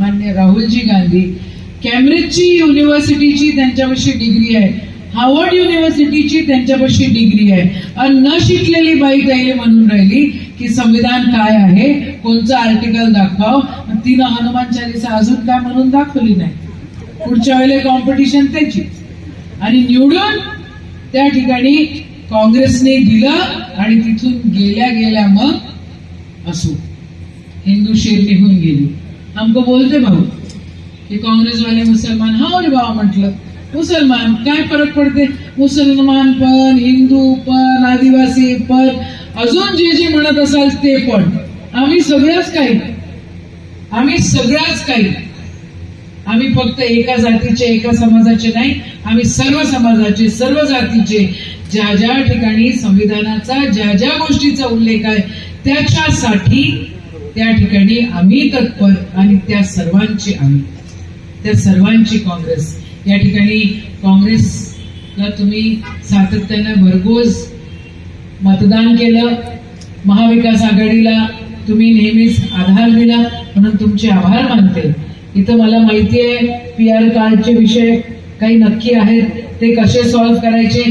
मान्य राहुलजी गांधी, कॅम्ब्रिजची युनिव्हर्सिटीची त्यांच्यापाशी डिग्री आहे, Harvard युनिव्हर्सिटीची त्यांच्यापाशी degree आहे, आणि न शिकलेली बाई त्याला म्हणून राहिली की संविधान काय आहे, कोणचं आर्टिकल दाखव, तिनं हनुमान चालीसा अजून काय म्हणून दाखवली नाही. पुढच्या वेळेला कॉम्पिटिशन त्याची. आणि निवडून त्या ठिकाणी काँग्रेसने दिलं आणि तिथून गेल्या गेल्या मग असो हिंदू शेर निघून गेली. हमको बोलते भाऊ की काँग्रेसवाले मुसलमान, हा रे बाबा म्हटलं मुसलमान काय फरक पडते, मुसलमान पण, हिंदू पण, आदिवासी पण, अजून जे जे म्हणत असाल ते पण, आम्ही सगळंच काही, आम्ही सगळंच काही. आम्ही फक्त एका जातीचे एका समाजाचे नाही, आम्ही सर्व समाजाचे सर्व जातीचे, ज्या ज्या ठिकाणी संविधानाचा ज्या ज्या गोष्टीचा उल्लेख आहे त्याच्यासाठी त्या ठिकाणी आम्ही तत्पर, आणि त्या सर्वांची आम्ही, त्या सर्वांची काँग्रेस. या ठिकाणी काँग्रेसला तुम्ही सातत्यानं भरघोस मतदान केलं, महाविकास आघाडीला तुम्ही नेहमीच आधार दिला, म्हणून तुमचे आभार मानते. इथं मला माहिती आहे PR कार्डचे विषय काही नक्की आहेत, ते कसे सॉल्व्ह करायचे